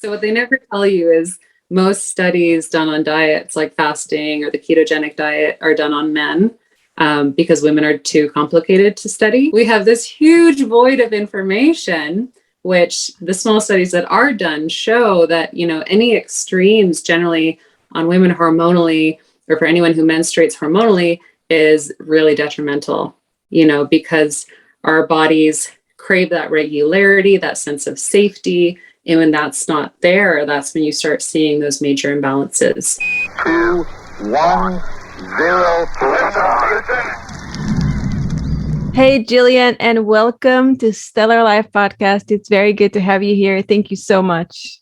So what they never tell you is most studies done on diets like fasting or the ketogenic diet are done on men because women are too complicated to study. We have this huge void of information, which the small studies that are done show that, any extremes generally on women hormonally or for anyone who menstruates hormonally is really detrimental, because our bodies crave that regularity, that sense of safety. And when that's not there, that's when you start seeing those major imbalances. 2, 1, 0. Hey, Gillian, and welcome to Stellar Life Podcast. It's very good to have you here. Thank you so much.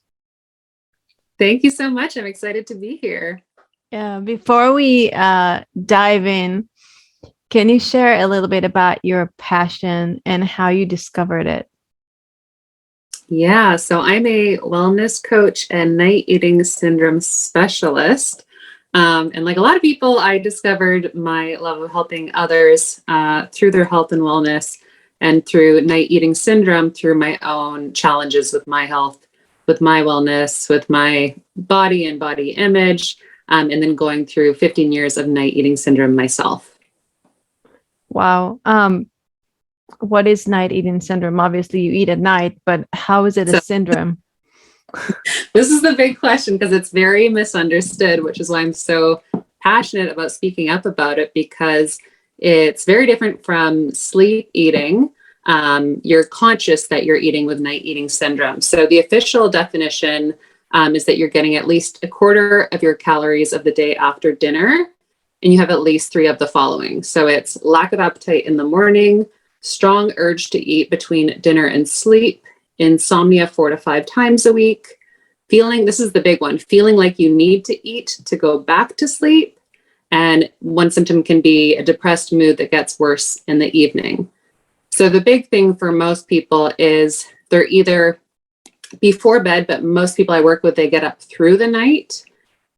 Thank you so much. I'm excited to be here. Before we dive in, can you share a little bit about your passion and how you discovered it? Yeah, so I'm a wellness coach and night eating syndrome specialist. And like a lot of people, I discovered my love of helping others through their health and wellness and through night eating syndrome, through my own challenges with my health, with my wellness, with my body and body image, and then going through 15 years of night eating syndrome myself. Wow. What is night eating syndrome? Obviously, you eat at night, but how is it a syndrome? This is the big question because it's very misunderstood, which is why I'm so passionate about speaking up about it, because it's very different from sleep eating. You're conscious that you're eating with night eating syndrome. So the official definition is that you're getting at least a quarter of your calories of the day after dinner, and you have at least 3 of the following. So it's lack of appetite in the morning, strong urge to eat between dinner and sleep, insomnia 4 to 5 times a week, this is the big one, feeling like you need to eat to go back to sleep. And one symptom can be a depressed mood that gets worse in the evening. So the big thing for most people is they're either before bed, but most people I work with, they get up through the night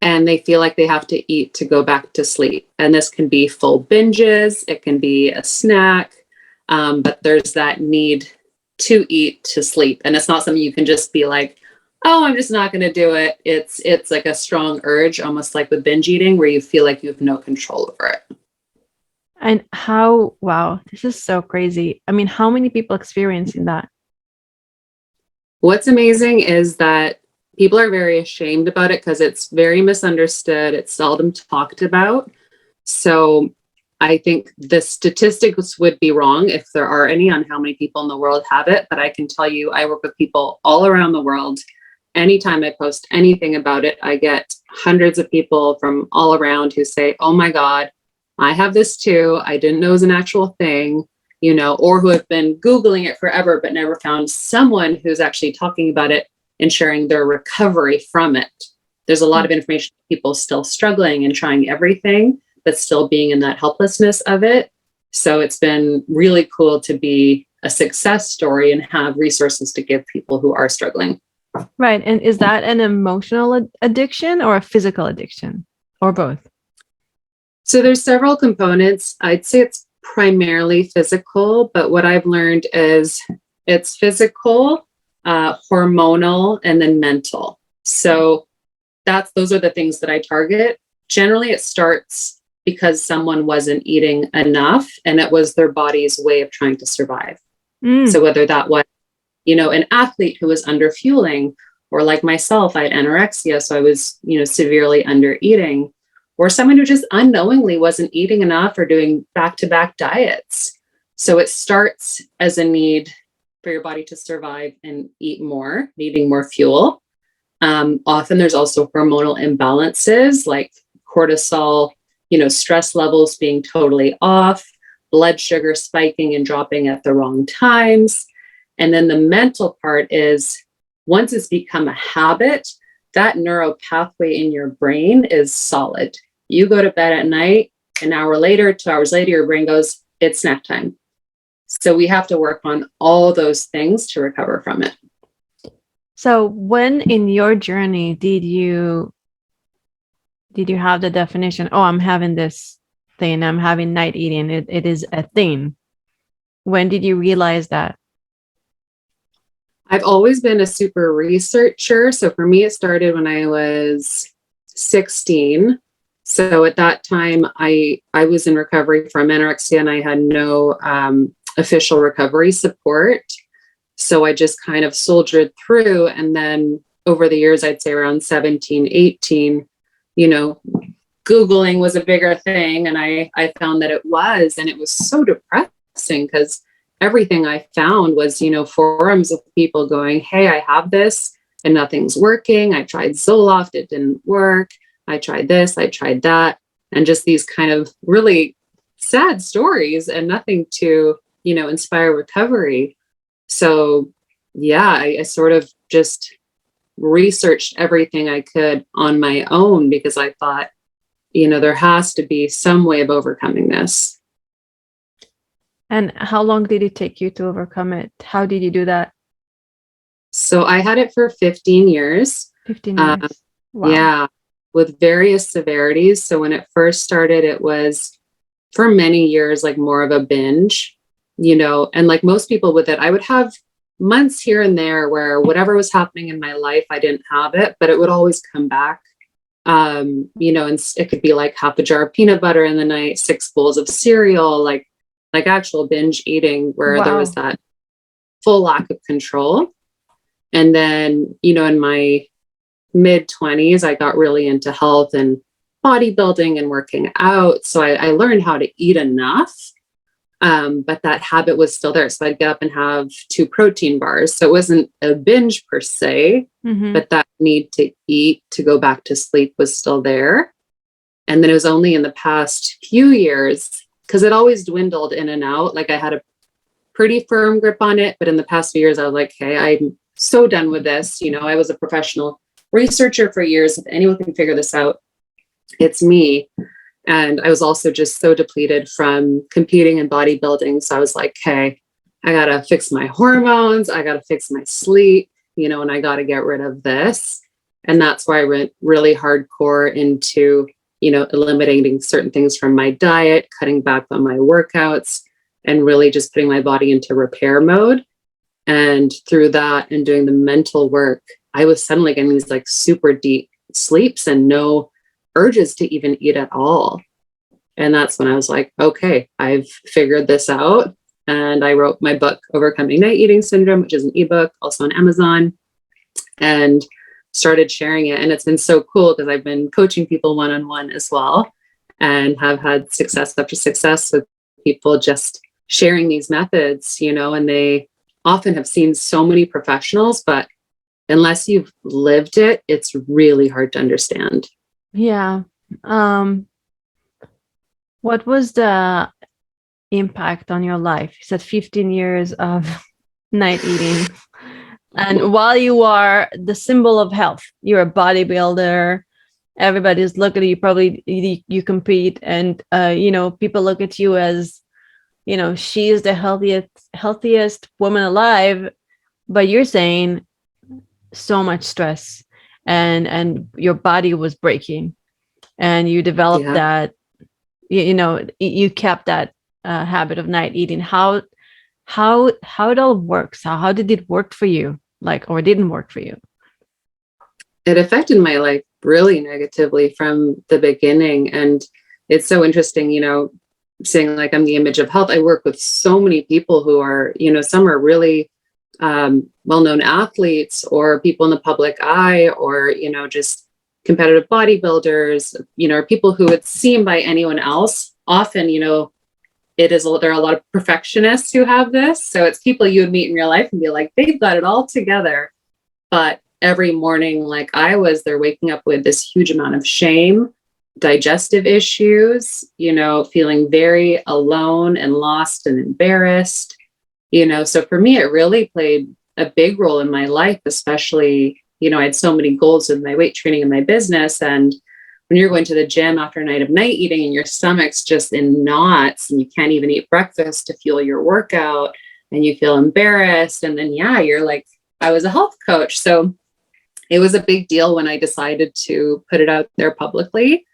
and they feel like they have to eat to go back to sleep. And this can be full binges, it can be a snack, but there's that need to eat to sleep. And it's not something you can just be like, oh, I'm just not going to do it. It's like a strong urge, almost like with binge eating, where you feel like you have no control over it. And wow, this is so crazy. I mean, how many people experiencing that? What's amazing is that people are very ashamed about it because it's very misunderstood. It's seldom talked about. So I think the statistics would be wrong if there are any on how many people in the world have it. But I can tell you, I work with people all around the world. Anytime I post anything about it, I get hundreds of people from all around who say, oh my God, I have this too. I didn't know it was an actual thing, or who have been Googling it forever, but never found someone who's actually talking about it and sharing their recovery from it. There's a lot of information, people still struggling and trying everything, but still being in that helplessness of it. So it's been really cool to be a success story and have resources to give people who are struggling. Right. And is that an emotional addiction or a physical addiction or both? So there's several components. I'd say it's primarily physical, but what I've learned is it's physical, hormonal, and then mental. So those are the things that I target. Generally, it starts because someone wasn't eating enough and it was their body's way of trying to survive. So whether that was, an athlete who was under fueling, or like myself, I had anorexia, so I was, severely under eating, or someone who just unknowingly wasn't eating enough or doing back-to-back diets. So it starts as a need for your body to survive and eat more, needing more fuel. Often there's also hormonal imbalances like cortisol, stress levels being totally off, blood sugar spiking and dropping at the wrong times. And then the mental part is once it's become a habit, that neural pathway in your brain is solid. You go to bed at night, an hour later, 2 hours later, your brain goes, it's snack time. So we have to work on all those things to recover from it. So when in your journey did you have the definition, oh, I'm having this thing, I'm having night eating, it is a thing? When did you realize that? I've always been a super researcher. So for me, it started when I was 16. So at that time, I was in recovery from anorexia and I had no official recovery support. So I just kind of soldiered through. And then over the years, I'd say around 17, 18, you know, Googling was a bigger thing. And I found that it was, and it was so depressing because everything I found was, forums of people going, hey, I have this and nothing's working. I tried Zoloft, it didn't work. I tried this, I tried that. And just these kind of really sad stories and nothing to, inspire recovery. So yeah, I sort of just researched everything I could on my own because I thought, there has to be some way of overcoming this. And how long did it take you to overcome it? How did you do that? So I had it for 15 years. 15 years. Wow. Yeah, with various severities. So when it first started, it was for many years, like more of a binge, and like most people with it, I would have months here and there where whatever was happening in my life, I didn't have it, but it would always come back. And it could be like half a jar of peanut butter in the night, 6 bowls of cereal, like actual binge eating where there was that full lack of control. And then, in my mid 20s, I got really into health and bodybuilding and working out. So I learned how to eat enough. But that habit was still there. So I'd get up and have 2 protein bars. So it wasn't a binge per se, but that need to eat to go back to sleep was still there. And then it was only in the past few years, because it always dwindled in and out. Like I had a pretty firm grip on it. But in the past few years, I was like, hey, I'm so done with this. I was a professional researcher for years. If anyone can figure this out, it's me. And I was also just so depleted from competing in bodybuilding. So I was like, hey, I got to fix my hormones. I got to fix my sleep, and I got to get rid of this. And that's why I went really hardcore into, eliminating certain things from my diet, cutting back on my workouts, and really just putting my body into repair mode. And through that and doing the mental work, I was suddenly getting these like super deep sleeps and no urges to even eat at all. And that's when I was like, okay, I've figured this out. And I wrote my book, Overcoming Night Eating Syndrome, which is an ebook, also on Amazon, and started sharing it. And it's been so cool because I've been coaching people one-on-one as well and have had success after success with people just sharing these methods, and they often have seen so many professionals, but unless you've lived it, it's really hard to understand. Yeah. What was the impact on your life? You said 15 years of night eating. And while you are the symbol of health, you're a bodybuilder, everybody's looking at you, probably you compete, and people look at you as, she is the healthiest woman alive, but you're saying so much stress and your body was breaking and you developed that, you kept that habit of night eating. How it all works? How did it work for you? Or didn't work for you? It affected my life really negatively from the beginning. And it's so interesting, saying like I'm the image of health. I work with so many people who are, some are really well-known athletes or people in the public eye, or, just competitive bodybuilders, or people who it's seen by anyone else. Often, there are a lot of perfectionists who have this. So it's people you would meet in real life and be like, they've got it all together. But every morning, like I was, they're waking up with this huge amount of shame, digestive issues, feeling very alone and lost and embarrassed, so for me, it really played a big role in my life, especially, I had so many goals with my weight training and my business. And when you're going to the gym after a night of night eating and your stomach's just in knots and you can't even eat breakfast to fuel your workout and you feel embarrassed. And then, you're like, I was a health coach. So it was a big deal when I decided to put it out there publicly.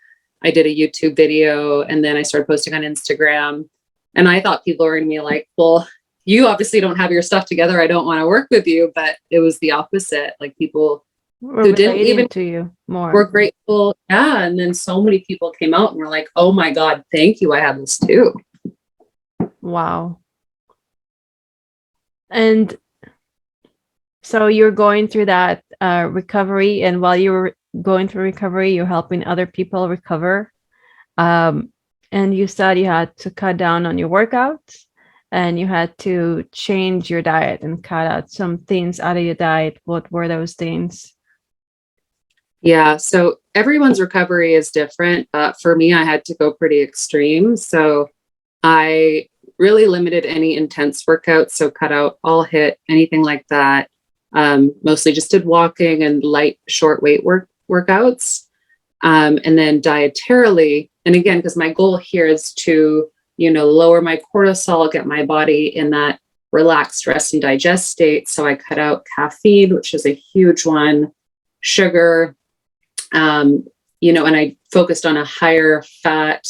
I did a YouTube video and then I started posting on Instagram. And I thought people were going to be like, well, you obviously don't have your stuff together. I don't want to work with you. But it was the opposite. Like people We're who didn't relating even to you more. were grateful. Yeah. And then so many people came out and were like, oh my God, thank you. I have this too. Wow. And so you're going through that recovery, and while you were going through recovery, you're helping other people recover. And you said you had to cut down on your workouts, and you had to change your diet and cut out some things out of your diet. What were those things? Yeah. So everyone's recovery is different. For me, I had to go pretty extreme. So I really limited any intense workouts. So cut out all HIIT, anything like that. Mostly just did walking and light, short weight workouts. And then dietarily, and again, because my goal here is to, lower my cortisol, get my body in that relaxed rest and digest state. So I cut out caffeine, which is a huge one, sugar, and I focused on a higher fat,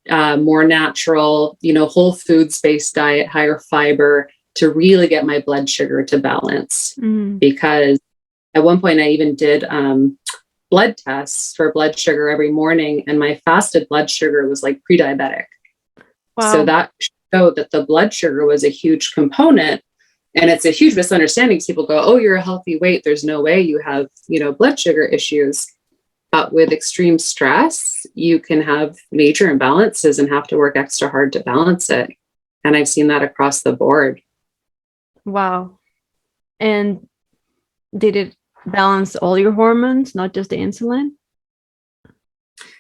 more natural, whole foods based diet, higher fiber, to really get my blood sugar to balance. Because at one point I even did blood tests for blood sugar every morning, and my fasted blood sugar was like pre-diabetic. Wow. So that showed that the blood sugar was a huge component. And it's a huge misunderstanding. People go, oh, you're a healthy weight, there's no way you have, blood sugar issues. But with extreme stress, you can have major imbalances and have to work extra hard to balance it. And I've seen that across the board. Wow. And did it balance all your hormones, not just the insulin?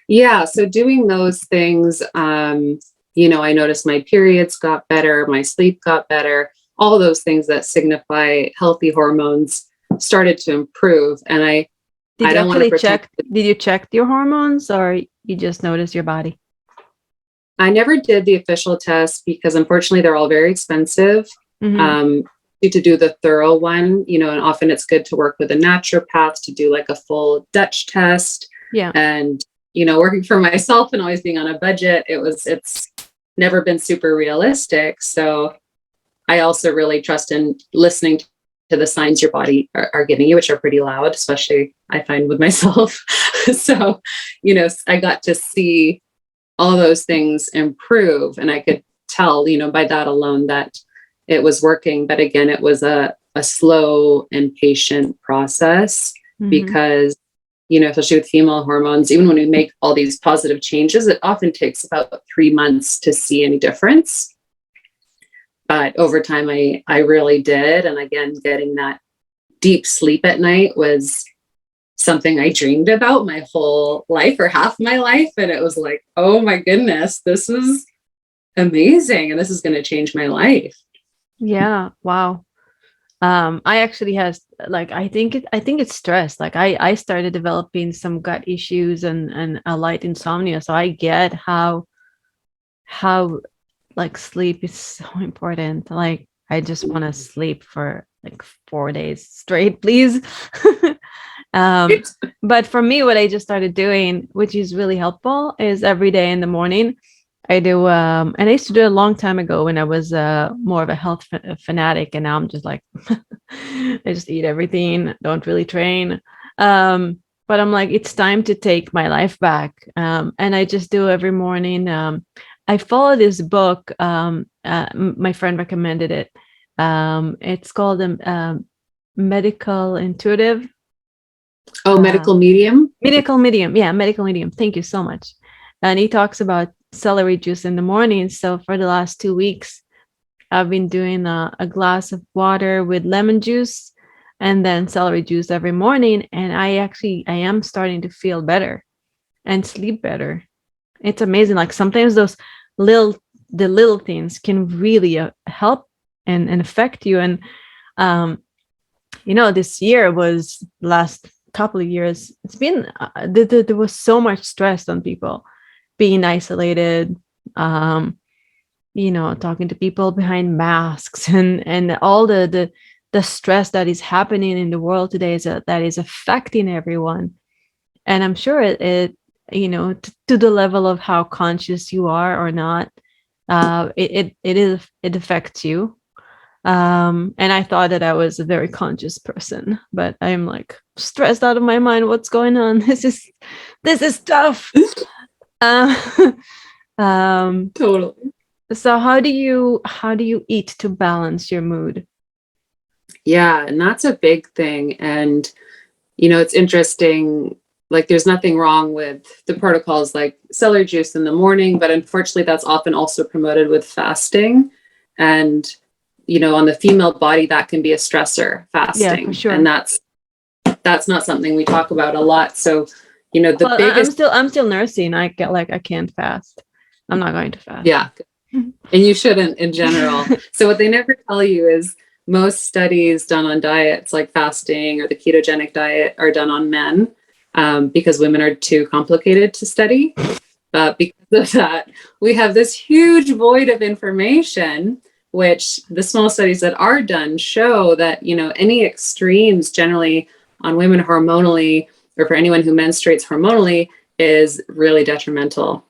Yeah. So doing those things, I noticed my periods got better, my sleep got better, all those things that signify healthy hormones started to improve. And I don't want to check. Did you check your hormones, or you just noticed your body? I never did the official test because unfortunately they're all very expensive. To do the thorough one, and often it's good to work with a naturopath to do like a full Dutch test. Yeah. And, working for myself and always being on a budget, it's never been super realistic. So I also really trust in listening to the signs your body are giving you, which are pretty loud, especially I find with myself. So, I got to see all those things improve, and I could tell, by that alone that it was working. But again, it was a slow and patient process because, especially with female hormones, even when we make all these positive changes, it often takes about 3 months to see any difference. But over time, I really did. And again, getting that deep sleep at night was something I dreamed about my whole life, or half my life. And it was like, oh my goodness, this is amazing. And this is going to change my life. Yeah. Wow. I actually has I think it's stress. Like I started developing some gut issues and a light insomnia. So I get how sleep is so important. Like I just want to sleep for 4 days straight, please. But for me, what I just started doing, which is really helpful, is every day in the morning I do, and I used to do it a long time ago when I was more of a health fanatic, and now I'm just like, I just eat everything, don't really train. But I'm like, it's time to take my life back. And I just do every morning. I follow this book. My friend recommended it. It's called Medical Intuitive. Oh, Medical Medium? Medical Medium. Yeah, Medical Medium. Thank you so much. And he talks about celery juice in the morning. So for the last 2 weeks, I've been doing a glass of water with lemon juice and then celery juice every morning. And I am starting to feel better and sleep better. It's amazing. Like sometimes the little things can really help and affect you. And, this year was last couple of years. It's been, there was so much stress on people being isolated, talking to people behind masks and all the stress that is happening in the world today that is affecting everyone. And I'm sure it to the level of how conscious you are or not, it affects you. And I thought that I was a very conscious person, but I'm like stressed out of my mind. What's going on? This is tough. Uh, Totally. so how do you eat to balance your mood? Yeah, and that's a big thing. And, it's interesting. Like, there's nothing wrong with the protocols like celery juice in the morning, but unfortunately, that's often also promoted with fasting. And, on the female body, that can be a stressor, Yeah, for fasting. sure. And that's not something we talk about a lot. So, the Well, biggest, I'm still nursing. I can't fast. I'm not going to fast. yeah, and you shouldn't in general. So what they never tell you is most studies done on diets like fasting or the ketogenic diet are done on men, because women are too complicated to study. Because of that, we have this huge void of information, which the small studies that are done show that, any extremes generally on women hormonally or for anyone who menstruates hormonally is really detrimental,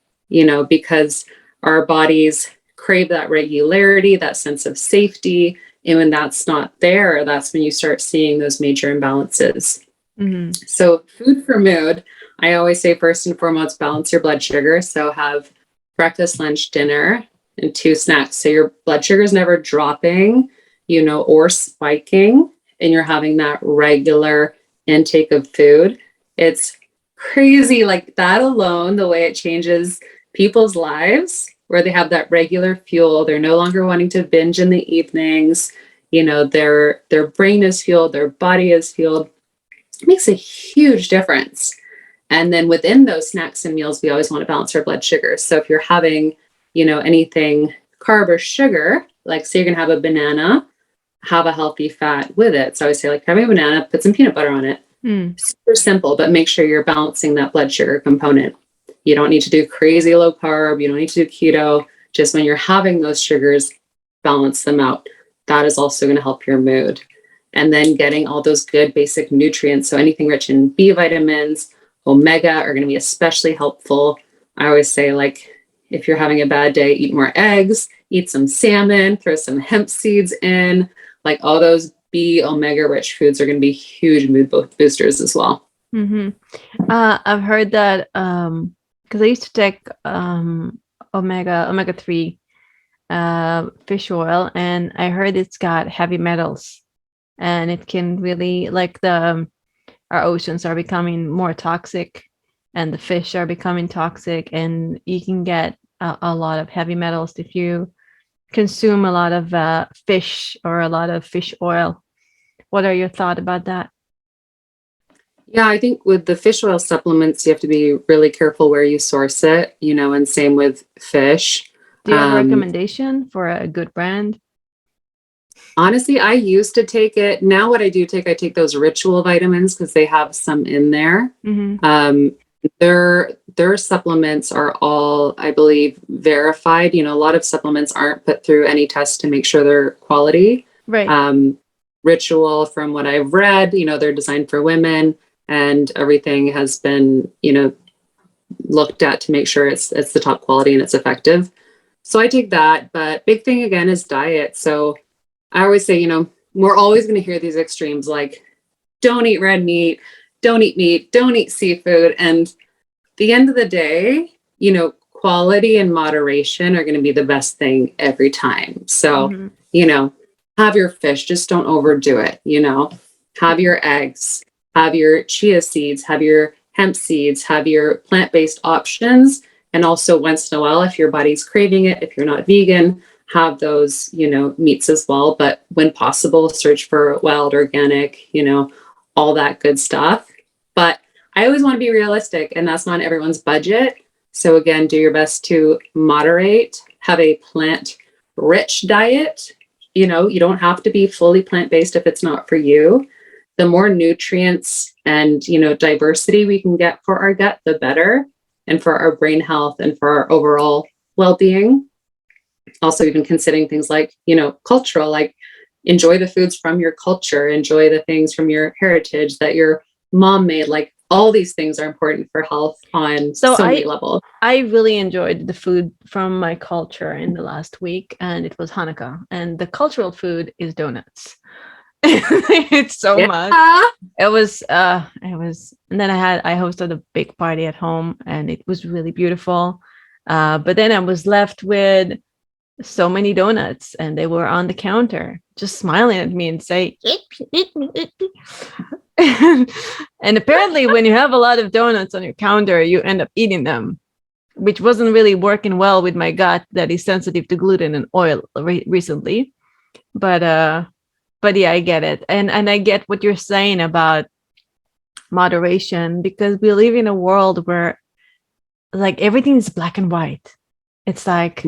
because our bodies crave that regularity, that sense of safety. And when that's not there, that's when you start seeing those major imbalances. Mm-hmm. So, food for mood, I always say first and foremost, balance your blood sugar. So, have breakfast, lunch, dinner, and 2 snacks. So, your blood sugar is never dropping, or spiking, and you're having that regular intake of food. It's crazy. Like that alone, the way it changes people's lives, where they have that regular fuel. They're no longer wanting to binge in the evenings. Their brain is fueled, their body is fueled. It makes a huge difference. And then within those snacks and meals, we always want to balance our blood sugar. So if you're having, anything carb or sugar, like say you're going to have a banana, have a healthy fat with it. So I always say, like, having a banana, put some peanut butter on it. Super simple, but make sure you're balancing that blood sugar component. You don't need to do crazy low carb. You don't need to do keto. Just when you're having those sugars, balance them out. That is also going to help your mood. And then getting all those good basic nutrients. So anything rich in B vitamins, omega are going to be especially helpful. I always say, like, if you're having a bad day, eat more eggs, eat some salmon, throw some hemp seeds in. Like, all those B omega rich foods are going to be huge mood boosters as well. Mm-hmm. I've heard that because I used to take omega 3 fish oil, and I heard it's got heavy metals, and it can really, like, our oceans are becoming more toxic, and the fish are becoming toxic, and you can get a lot of heavy metals if you consume a lot of fish or a lot of fish oil. What are your thoughts about that? Yeah, I think with the fish oil supplements, you have to be really careful where you source it, and same with fish. Do you have a recommendation for a good brand? Honestly, I used to take it. Now what I take those ritual vitamins because they have some in there. Mm-hmm. Their supplements are all, I believe, verified. A lot of supplements aren't put through any test to make sure they're quality. Right. Ritual, from what I've read, they're designed for women, and everything has been, looked at to make sure it's the top quality and it's effective. So I take that. But big thing again is diet. So I always say, we're always going to hear these extremes like, don't eat red meat, don't eat meat, don't eat seafood. And at the end of the day, quality and moderation are going to be the best thing every time. So, have your fish, just don't overdo it. Have your eggs, have your chia seeds, have your hemp seeds, have your plant-based options. And also, once in a while, if your body's craving it, if you're not vegan, have those, meats as well. But when possible, search for wild, organic, all that good stuff. But I always want to be realistic, and that's not everyone's budget. So again, do your best to moderate, have a plant-rich diet. You don't have to be fully plant-based if it's not for you. The more nutrients and, diversity we can get for our gut, the better, and for our brain health and for our overall well-being. Also, even considering things like, cultural, like enjoy the foods from your culture, enjoy the things from your heritage that your mom made, like all these things are important for health on So so many levels. I really enjoyed the food from my culture in the last week, and it was Hanukkah, and the cultural food is donuts. It's so much. It was, and then I hosted a big party at home, and it was really beautiful. But then I was left with so many donuts, and they were on the counter, just smiling at me and say, "Eat me, eat me." And apparently, when you have a lot of donuts on your counter, you end up eating them, which wasn't really working well with my gut that is sensitive to gluten and oil recently. But yeah, I get it, and I get what you're saying about moderation, because we live in a world where like everything is black and white. It's like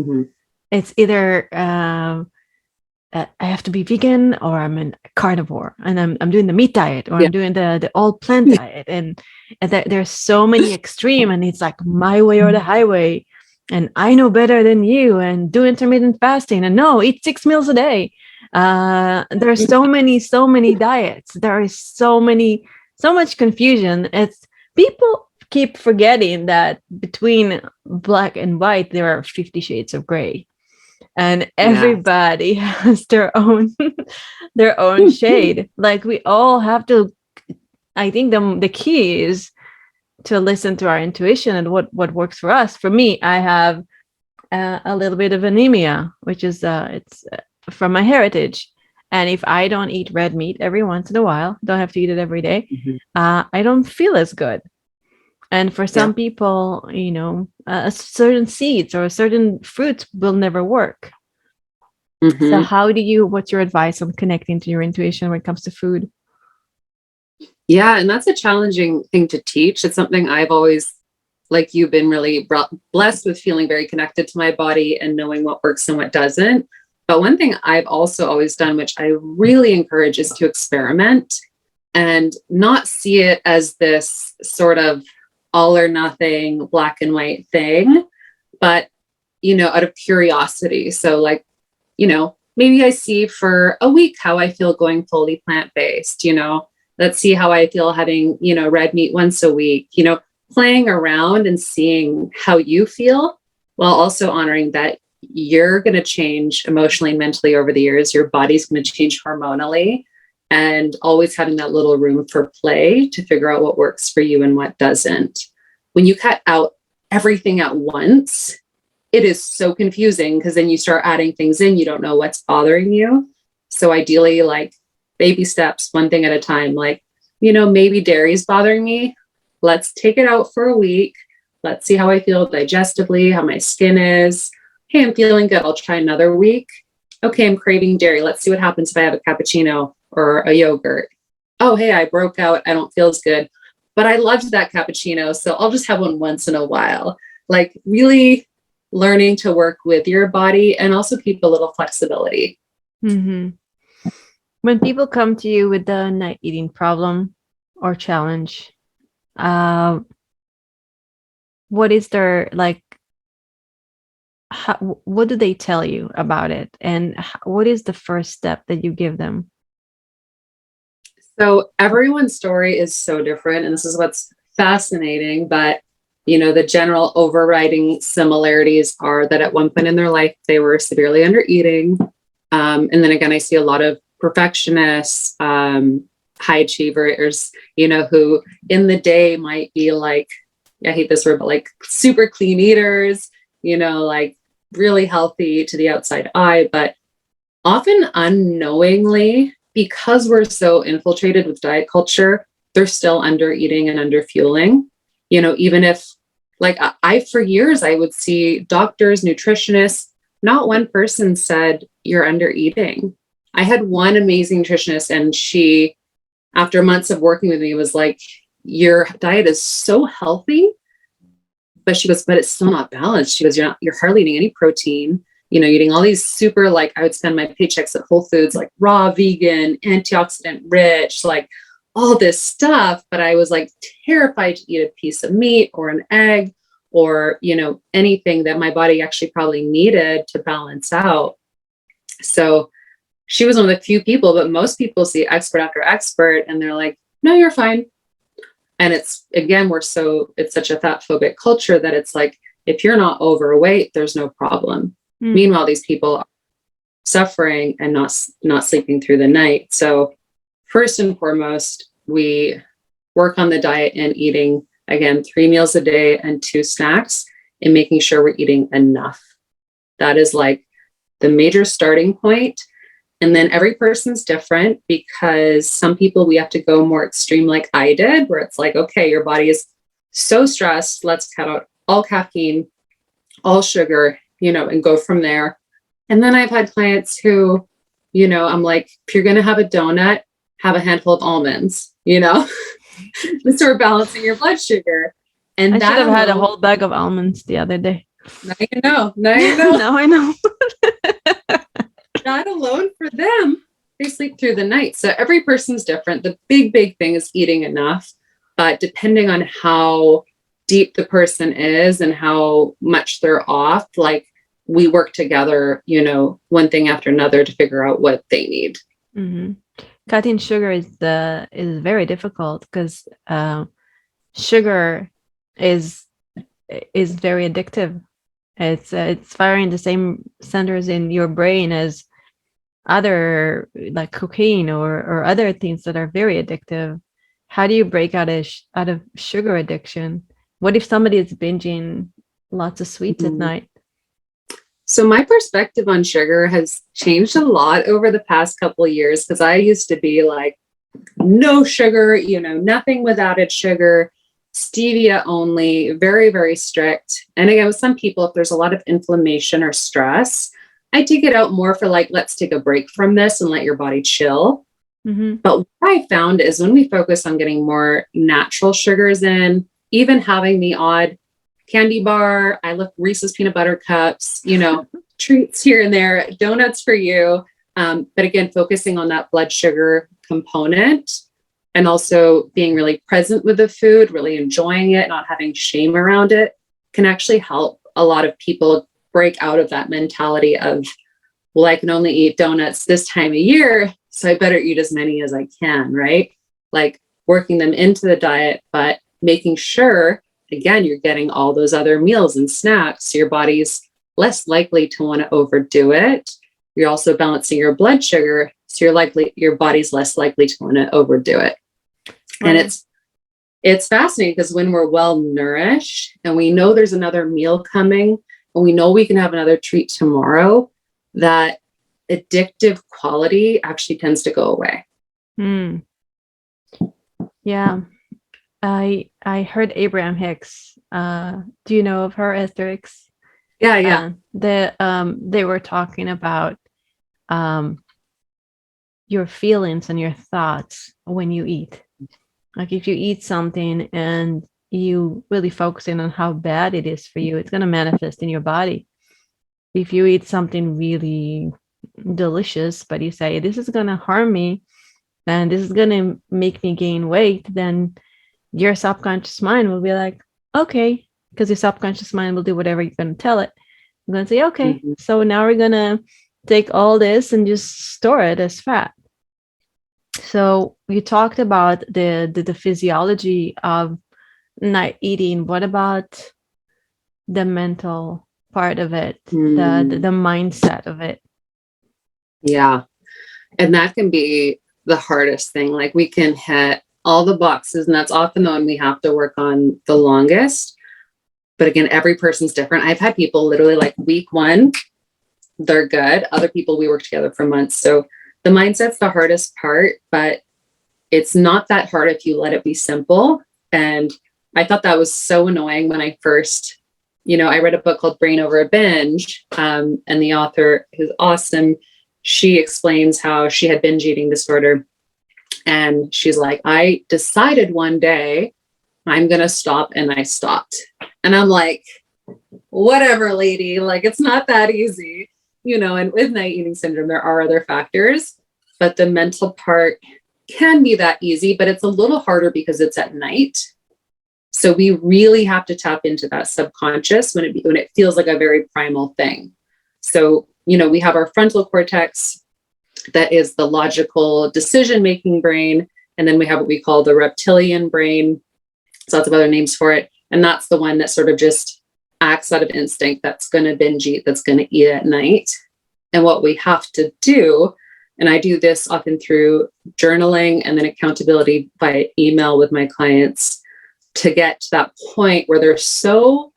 it's either I have to be vegan, or I'm a carnivore, and I'm doing the meat diet, or I'm doing the all plant diet, and there's so many extreme, and it's like my way or the highway, and I know better than you, and do intermittent fasting, and no, eat 6 meals a day. There's so many diets. There is so much confusion. It's people keep forgetting that between black and white there are 50 shades of gray, and everybody has their own shade. Like we all have to, I think the key is to listen to our intuition and what works for us. For me, I have a little bit of anemia, which is it's from my heritage. And if I don't eat red meat every once in a while, don't have to eat it every day, I don't feel as good. And for some people, certain seeds or certain fruits will never work. So what's your advice on connecting to your intuition when it comes to food? Yeah, and that's a challenging thing to teach. It's something I've always, like you've been really blessed with, feeling very connected to my body and knowing what works and what doesn't. But one thing I've also always done, which I really encourage, is to experiment and not see it as this sort of all or nothing, black and white thing, but, out of curiosity. So like, maybe I see for a week how I feel going fully plant-based, let's see how I feel having, red meat once a week, playing around and seeing how you feel, while also honoring that you're going to change emotionally and mentally over the years. Your body's going to change hormonally, and always having that little room for play to figure out what works for you and what doesn't. When you cut out everything at once, it is so confusing, because then you start adding things in, you don't know what's bothering you. So ideally, like baby steps, one thing at a time. Like, maybe dairy's bothering me. Let's take it out for a week. Let's see how I feel digestively, how my skin is. Hey, I'm feeling good. I'll try another week. Okay, I'm craving dairy. Let's see what happens if I have a cappuccino or a yogurt. Oh, hey, I broke out. I don't feel as good, but I loved that cappuccino, so I'll just have one once in a while. Like really learning to work with your body, and also keep a little flexibility. When people come to you with the night eating problem or challenge, what is their what do they tell you about it, and what is the first step that you give them? So everyone's story is so different, and this is what's fascinating. But the general overriding similarities are that at one point in their life they were severely under eating, and then again, I see a lot of perfectionists, high achievers, who in the day might be like, I hate this word, but like super clean eaters, like really healthy to the outside eye, but often unknowingly, because we're so infiltrated with diet culture, they're still under eating and under fueling. Even if, like, for years, I would see doctors, nutritionists, not one person said you're under eating. I had one amazing nutritionist, and she, after months of working with me, was like, your diet is so healthy, but she goes, but it's still not balanced. She goes, you're hardly eating any protein, eating all these super, like, I would spend my paychecks at Whole Foods, like raw, vegan, antioxidant rich, like all this stuff. But I was like terrified to eat a piece of meat or an egg or, anything that my body actually probably needed to balance out. So she was one of the few people, but most people see expert after expert and they're like, no, you're fine. And it's, again, it's such a fat phobic culture that it's like, if you're not overweight, there's no problem. Meanwhile, these people are suffering and not sleeping through the night. So first and foremost, we work on the diet and eating, again, 3 meals a day and 2 snacks, and making sure we're eating enough. That is like the major starting point. And then every person's different, because some people, we have to go more extreme like I did, where it's like, okay, your body is so stressed, let's cut out all caffeine, all sugar, and go from there. And then I've had clients who, I'm like, if you're going to have a donut, have a handful of almonds, just sort of balancing your blood sugar. And I that should have had a whole bag of almonds the other day. Now you know. Now I know. That alone, for them, they sleep through the night. So every person's different. The big thing is eating enough. But depending on how deep the person is and how much they're off, like, we work together, one thing after another to figure out what they need. Mm-hmm. Cutting sugar is very difficult, because sugar is very addictive. It's firing the same centers in your brain as other, like cocaine or other things that are very addictive. How do you break out of sugar addiction? What if somebody is binging lots of sweets at night? So my perspective on sugar has changed a lot over the past couple of years, because I used to be like, no sugar, nothing with added sugar, stevia only, very, very strict. And again, with some people, if there's a lot of inflammation or stress, I take it out more for like, let's take a break from this and let your body chill. Mm-hmm. But what I found is when we focus on getting more natural sugars in, even having the odd candy bar, I love Reese's peanut butter cups, treats here and there, donuts for you. But again, focusing on that blood sugar component, and also being really present with the food, really enjoying it, not having shame around it, can actually help a lot of people break out of that mentality of, well, I can only eat donuts this time of year, so I better eat as many as I can, right? Like working them into the diet, but making sure, again, you're getting all those other meals and snacks, so your body's less likely to want to overdo it. You're also balancing your blood sugar, so your body's less likely to want to overdo it. Right. And it's fascinating, because when we're well nourished and we know there's another meal coming and we know we can have another treat tomorrow, that addictive quality actually tends to go away. Yeah. I heard Abraham Hicks. Do you know of her, Esther Hicks? Yeah. They were talking about your feelings and your thoughts when you eat. Like if you eat something and you really focus in on how bad it is for you, it's going to manifest in your body. If you eat something really delicious, but you say, this is going to harm me and this is going to make me gain weight, then your subconscious mind will be like, okay, because your subconscious mind will do whatever you're going to tell it. You're going to say, okay, so now we're going to take all this and just store it as fat. So you talked about the physiology of night eating. What about the mental part of it, the mindset of it? Yeah. And that can be the hardest thing. Like we can hit all the boxes, and that's often the one we have to work on the longest. But again, every person's different. I've had people literally like week 1, they're good. Other people, we work together for months. So the mindset's the hardest part, but it's not that hard if you let it be simple. And I thought that was so annoying when I first, I read a book called Brain Over a Binge, and the author, who's awesome, she explains how she had binge eating disorder. And she's like, I decided one day I'm going to stop, and I stopped. And I'm like, whatever, lady, like, it's not that easy, and with night eating syndrome, there are other factors, but the mental part can be that easy, but it's a little harder because it's at night. So we really have to tap into that subconscious when it feels like a very primal thing. So, we have our frontal cortex that is the logical decision-making brain. And then we have what we call the reptilian brain. There's lots of other names for it. And that's the one that sort of just acts out of instinct, that's going to binge eat, that's going to eat at night. And what we have to do, and I do this often through journaling and then accountability by email with my clients, to get to that point where they're so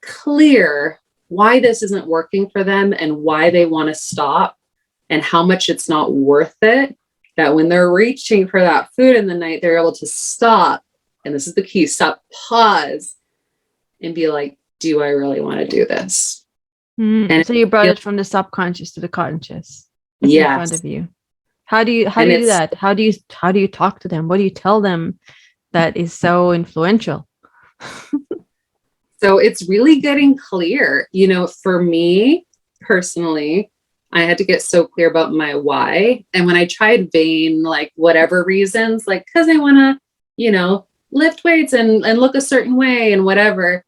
clear why this isn't working for them and why they want to stop and how much it's not worth it, that when they're reaching for that food in the night, they're able to stop. And this is the key, stop, pause, and be like, do I really want to do this? And so you brought it from the subconscious to the conscious. It's in front of you. How do you do that? How do you talk to them? What do you tell them that is so influential? So it's really getting clear. You know, for me personally, I had to get so clear about my why. And when I tried vain, like whatever reasons, like because I want to, you know, lift weights and look a certain way and whatever,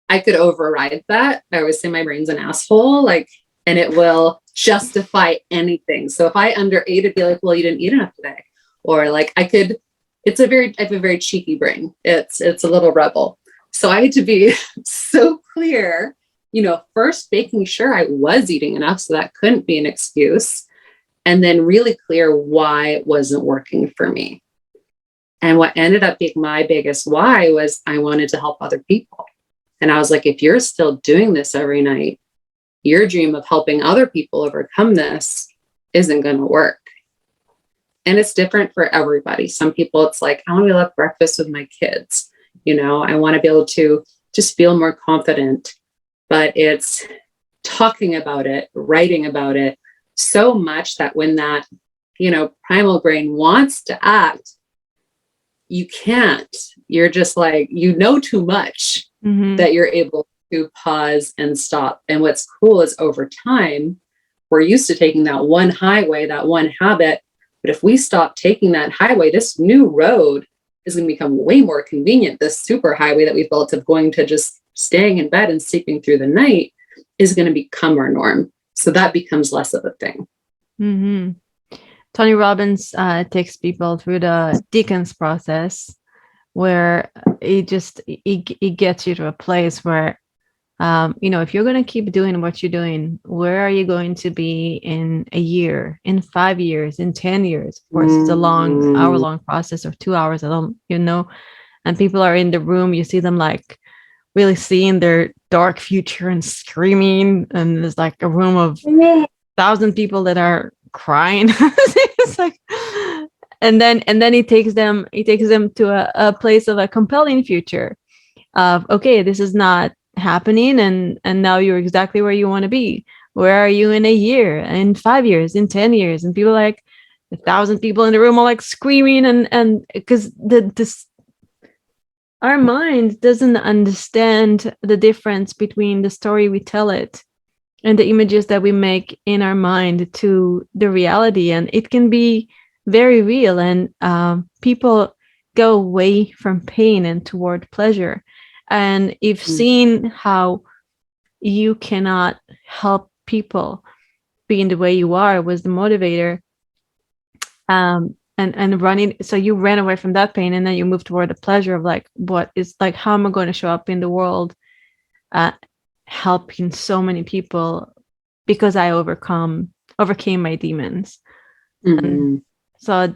I could override that. I always say my brain's an asshole, like, and it will justify anything. So if I underate, it'd be like, well, you didn't eat enough today. Or like I have a very cheeky brain. It's a little rebel. So I had to be so clear, you know, first making sure I was eating enough so that couldn't be an excuse. And then really clear why it wasn't working for me. And what ended up being my biggest why was I wanted to help other people. And I was like, if you're still doing this every night, your dream of helping other people overcome this isn't going to work. And it's different for everybody. Some people, it's like, I want to be able to have breakfast with my kids. You know, I want to be able to just feel more confident. But it's talking about it, writing about it so much that when that, you know, primal brain wants to act, you can't. You're just like, you know, too much that you're able to pause and stop. And what's cool is over time, we're used to taking that one highway, that one habit. But if we stop taking that highway, this new road is going to become way more convenient. This super highway that we built of going to just staying in bed and sleeping through the night is going to become our norm. So that becomes less of a thing. Tony Robbins takes people through the Deacons process, where it gets you to a place where, you know, if you're going to keep doing what you're doing, where are you going to be in a year, in 5 years, in 10 years? Of course, it's a long hour-long process, or 2 hours, I don't, you know, and people are in the room, you see them like really seeing their dark future and screaming, and there's like a room of 1,000 people that are crying. It's like, and then he takes them to a place of a compelling future of, okay, this is not happening, and now you're exactly where you want to be. Where are you in a year, in 5 years, in 10 years? And people like 1,000 people in the room are like screaming, and because our mind doesn't understand the difference between the story we tell it and the images that we make in our mind to the reality. And it can be very real. And people go away from pain and toward pleasure. And if seeing how you cannot help people being the way you are was the motivator, and running, so you ran away from that pain, and then you moved toward the pleasure of like, what is like, how am I going to show up in the world, helping so many people because I overcame my demons. And so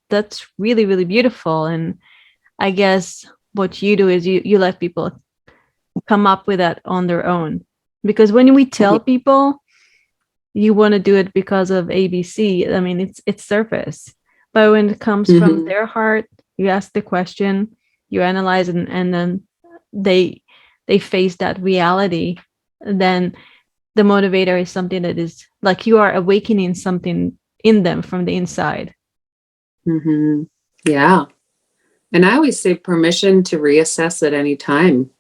that's really, really beautiful. And I guess what you do is you let people come up with that on their own, because when we tell people you want to do it because of ABC, I mean, it's surface. But when it comes from their heart, you ask the question, you analyze, and then they face that reality. Then the motivator is something that is like, you are awakening something in them from the inside. Yeah. And I always say permission to reassess at any time,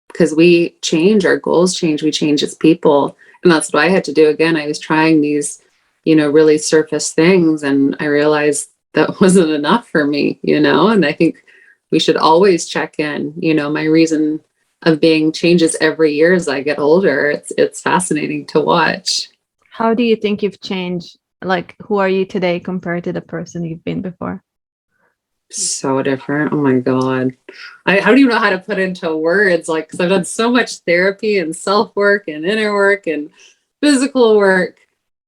because we change, our goals change, we change as people. And that's what I had to do. Again, I was trying these, you know, really surface things, and I realized that wasn't enough for me, you know. And I think we should always check in. You know, my reason of being changes every year as I get older. It's fascinating to watch. How do you think you've changed? Like, who are you today compared to the person you've been before? So different. Oh my God. I don't even know how to put into words, like, because I've done so much therapy and self work and inner work and physical work.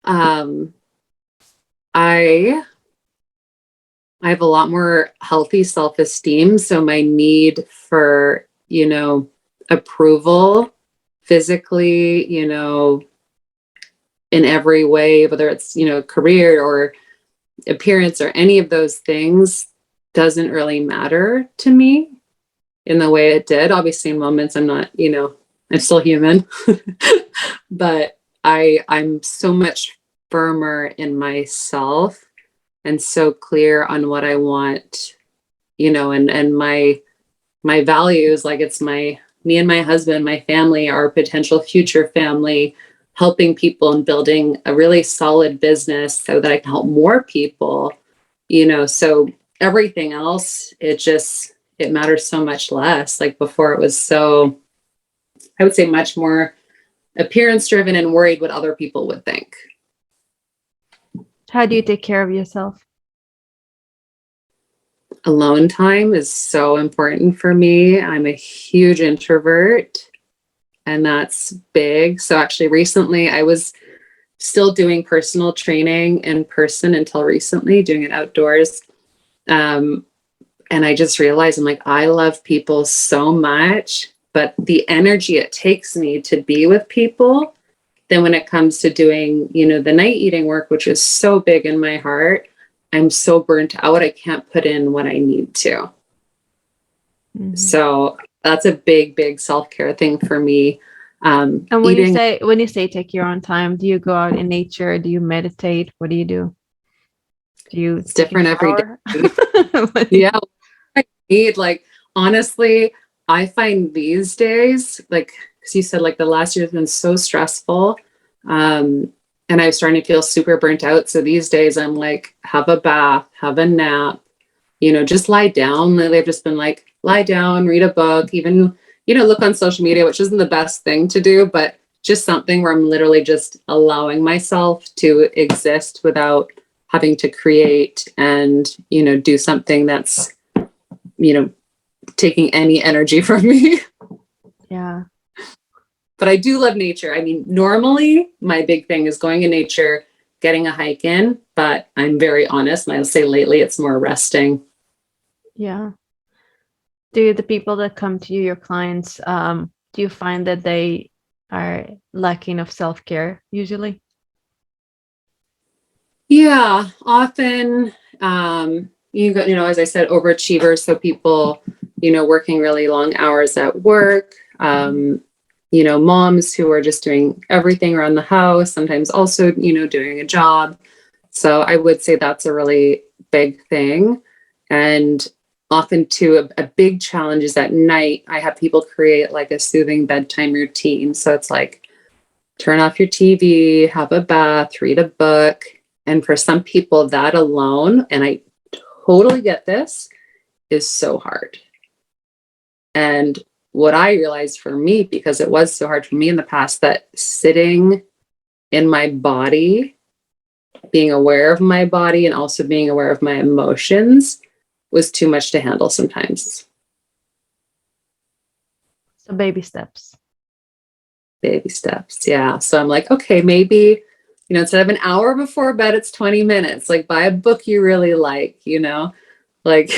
Um, I I have a lot more healthy self esteem. So my need for, approval physically, in every way, whether it's, career or appearance or any of those things, doesn't really matter to me in the way it did. Obviously, in moments I'm not, I'm still human, but I'm so much firmer in myself and so clear on what I want, and my values, like it's me and my husband, my family, our potential future family, helping people and building a really solid business so that I can help more people, so everything else, it matters so much less. Like before it was so, I would say much more appearance driven and worried what other people would think. How do you take care of yourself? Alone time is so important for me. I'm a huge introvert, and that's big. So actually recently I was still doing personal training in person until recently, doing it outdoors. And I just realized I'm like, I love people so much, but the energy it takes me to be with people, then when it comes to doing, the night eating work, which is so big in my heart, I'm so burnt out. I can't put in what I need to. Mm-hmm. So that's a big, big self-care thing for me. And when you say take your own time, do you go out in nature? Do you meditate? What do you do? It's different every day. Yeah. I need, like, honestly, I find these days, like, because you said like the last year has been so stressful. And I was starting to feel super burnt out. So these days I'm like, have a bath, have a nap, just lie down. Lately I've just been like, lie down, read a book, even, look on social media, which isn't the best thing to do, but just something where I'm literally just allowing myself to exist without having to create and, do something that's, taking any energy from me. Yeah. But I do love nature. I mean, normally my big thing is going in nature, getting a hike in, but I'm very honest. And I'll say lately it's more resting. Yeah. Do the people that come to you, your clients, do you find that they are lacking of self-care usually? Yeah, often, as I said, overachievers. So people, working really long hours at work, moms who are just doing everything around the house, sometimes also, doing a job. So I would say that's a really big thing. And often too, a big challenge is at night, I have people create like a soothing bedtime routine. So it's like, turn off your TV, have a bath, read a book. And for some people, that alone, and I totally get this, is so hard. And what I realized for me, because it was so hard for me in the past, that sitting in my body, being aware of my body and also being aware of my emotions was too much to handle sometimes. So baby steps. Baby steps. Yeah. So I'm like, okay, maybe, instead of an hour before bed, it's 20 minutes. Like buy a book you really like, like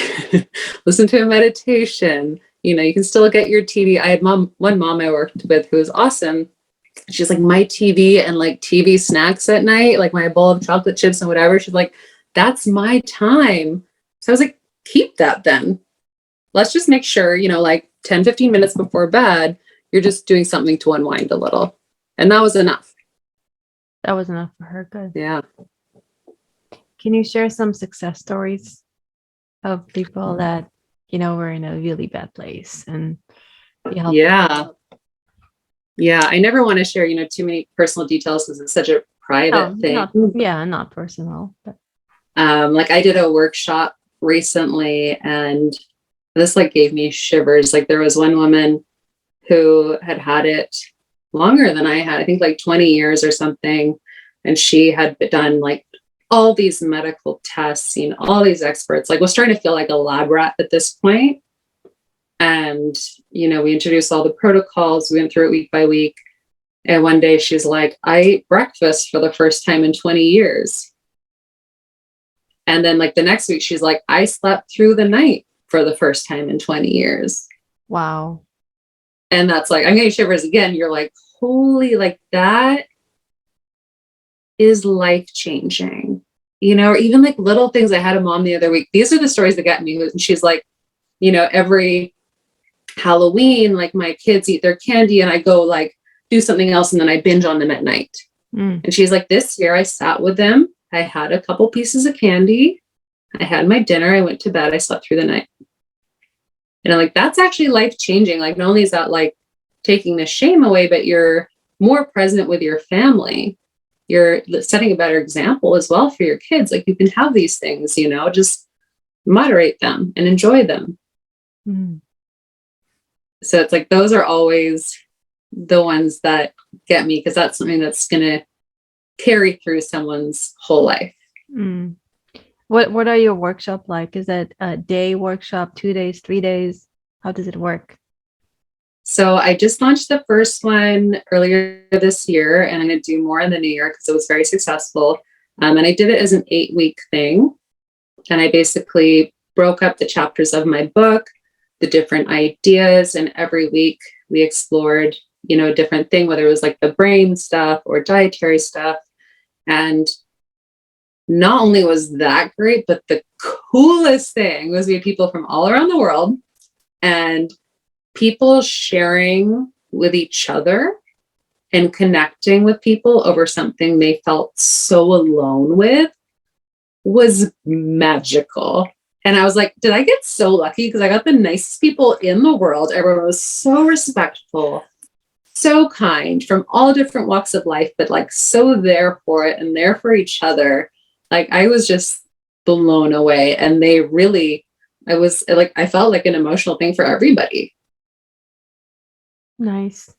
listen to a meditation. You can still get your TV. I had one mom I worked with who was awesome. She's like, my TV and like TV snacks at night, like my bowl of chocolate chips and whatever. She's like, that's my time. So I was like, keep that then. Let's just make sure, like 10, 15 minutes before bed, you're just doing something to unwind a little. And that was enough. That was enough for her. Good. Yeah. Can you share some success stories of people that, were in a really bad place and you helped them? Yeah. I never want to share, too many personal details because it's such a private thing. Not personal. But. Like I did a workshop recently and this like gave me shivers. Like there was one woman who had it longer than I had, I think like 20 years or something. And she had done like all these medical tests, seen all these experts, like was starting to feel like a lab rat at this point. And, we introduced all the protocols, we went through it week by week. And one day she's like, I ate breakfast for the first time in 20 years. And then like the next week, she's like, I slept through the night for the first time in 20 years. Wow. And that's like, I'm getting shivers again. You're like, holy, like that is life-changing, or even like little things. I had a mom the other week. These are the stories that got me. And she's like, every Halloween, like my kids eat their candy and I go like do something else. And then I binge on them at night. And she's like, this year I sat with them. I had a couple pieces of candy. I had my dinner. I went to bed. I slept through the night. And I'm like, that's actually life-changing. Like, not only is that like taking the shame away, but you're more present with your family. You're setting a better example as well for your kids. Like you can have these things, just moderate them and enjoy them. So it's like, those are always the ones that get me, because that's something that's going to carry through someone's whole life. What are your workshop like? Is it a day workshop, 2 days, 3 days? How does it work? So I just launched the first one earlier this year, and I'm going to do more in the new year because it was very successful. And I did it as an 8-week thing. And I basically broke up the chapters of my book, the different ideas, and every week we explored, a different thing, whether it was like the brain stuff or dietary stuff. And not only was that great, but the coolest thing was we had people from all around the world and people sharing with each other and connecting with people over something they felt so alone with was magical. And I was like, did I get so lucky? Because I got the nicest people in the world. Everyone was so respectful, so kind, from all different walks of life, but like so there for it and there for each other. Like I was just blown away. And they really, I felt like an emotional thing for everybody. Nice.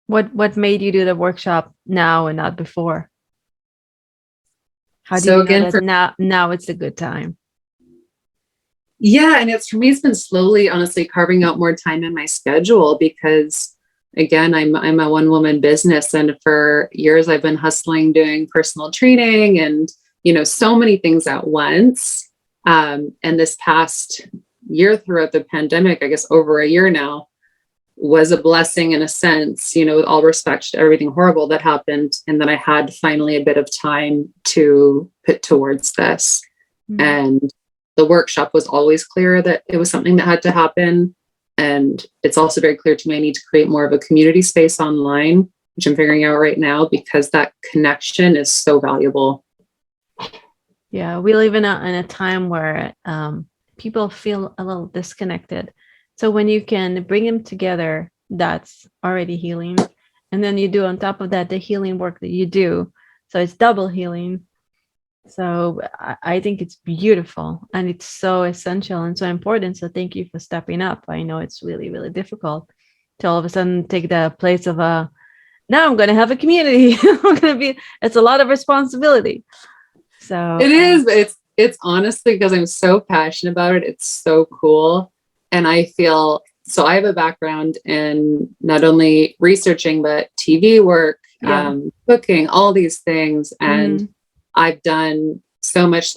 What made you do the workshop now and not before? How do you know that now it's a good time? Yeah, and for me, it's been slowly, honestly, carving out more time in my schedule because, again, I'm a one-woman business, and for years I've been hustling, doing personal training, and so many things at once. And this past year, throughout the pandemic, I guess over a year now, was a blessing in a sense, with all respect to everything horrible that happened, and that I had finally a bit of time to put towards this. And the workshop was always clear that it was something that had to happen. And it's also very clear to me I need to create more of a community space online, which I'm figuring out right now, because that connection is so valuable. Yeah, we live in a time where people feel a little disconnected. So when you can bring them together, that's already healing. And then you do on top of that, the healing work that you do. So it's double healing. So I think it's beautiful and it's so essential and so important. So thank you for stepping up. I know it's really, really difficult to all of a sudden take the place of now I'm going to have a community. It's a lot of responsibility. So it is, but it's honestly, because I'm so passionate about it. It's so cool. And I feel, so I have a background in not only researching, but TV work, cooking, all these things. And I've done so much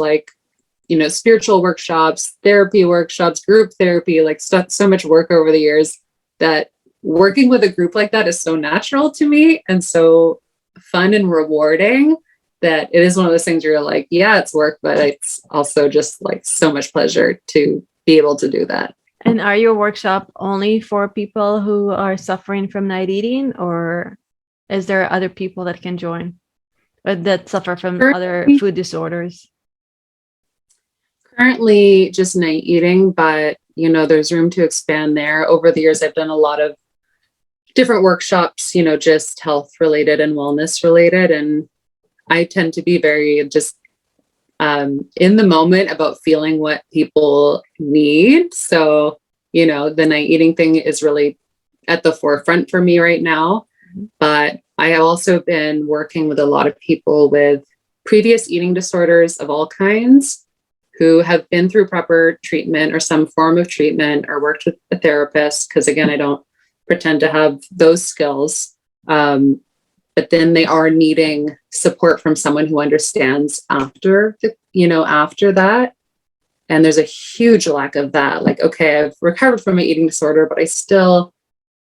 spiritual workshops, therapy workshops, group therapy, so much work over the years that working with a group like that is so natural to me and so fun and rewarding that it is one of those things where you're like, yeah, it's work, but it's also just so much pleasure to be able to do that. And are your workshop only for people who are suffering from night eating, or is there other people that can join that suffer from other food disorders? Currently just night eating, but there's room to expand there. Over the years, I've done a lot of different workshops, just health related and wellness related. And I tend to be very just in the moment about feeling what people need. So, the night eating thing is really at the forefront for me right now. But I have also been working with a lot of people with previous eating disorders of all kinds who have been through proper treatment or some form of treatment or worked with a therapist. Because again, I don't pretend to have those skills. But then they are needing support from someone who understands after that. And there's a huge lack of that. Like, okay, I've recovered from my eating disorder, but I still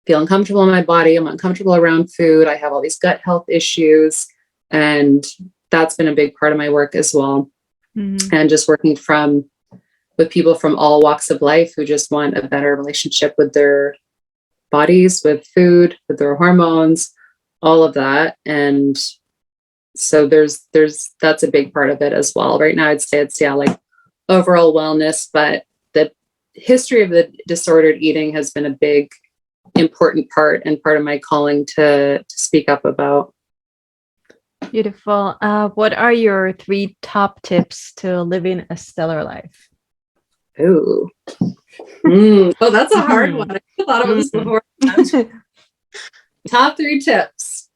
feel uncomfortable in my body. I'm uncomfortable around food. I have all these gut health issues. And that's been a big part of my work as well. Mm-hmm. And just working with people from all walks of life who just want a better relationship with their bodies, with food, with their hormones, all of that. And so that's a big part of it as well. Right now, I'd say it's like overall wellness, but the history of the disordered eating has been a big, important part and part of my calling to speak up about. Beautiful. What are your 3 top tips to living a stellar life? Oh, that's a hard one. I thought about this before. Top 3 tips.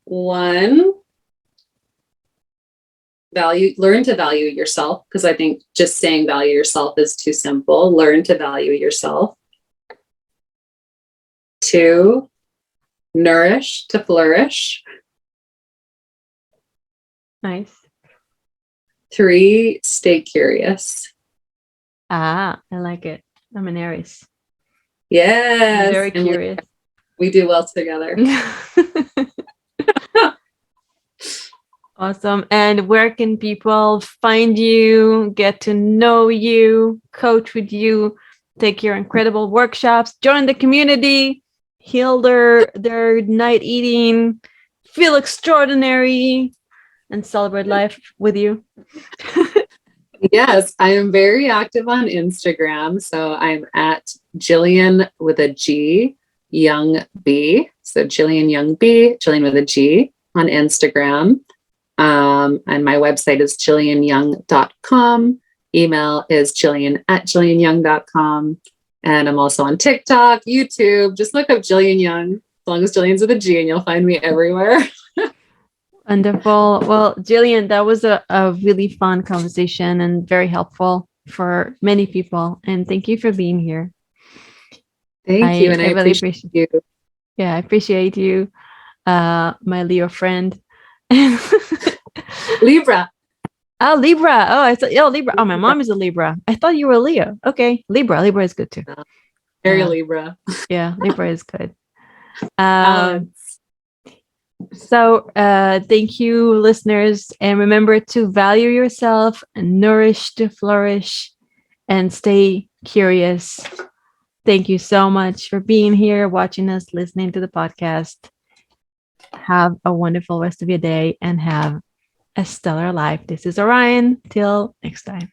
1, learn to value yourself, because I think just saying value yourself is too simple. Learn to value yourself. 2, nourish to flourish. Nice. 3, stay curious. I like it. I'm an Aries. Yes. I'm very curious. We do well together. Awesome. And where can people find you, get to know you, coach with you, take your incredible workshops, join the community, heal their night eating, feel extraordinary, and celebrate life with you? Yes, I am very active on Instagram. So I'm at Gillian with a G, Young B. So Gillian Young B, Gillian with a G on Instagram. And my website is gillianyoung.com. Email is gillian@gillianyoung.com. And I'm also on TikTok, YouTube. Just look up Gillian Young, as long as Gillian's with a G, and you'll find me everywhere. Wonderful. Well, Gillian, that was a really fun conversation and very helpful for many people. And thank you for being here. Thank you. And I really appreciate you. Yeah, I appreciate you, my Leo friend. Libra. Oh, Libra. Oh, I thought, Libra. Oh, my mom is a Libra. I thought you were a Leo. Okay. Libra is good too. Very Libra. Yeah, Libra is good. So thank you, listeners. And remember to value yourself and nourish to flourish and stay curious. Thank you so much for being here, watching us, listening to the podcast. Have a wonderful rest of your day and have a stellar life. This is Orion. Till next time.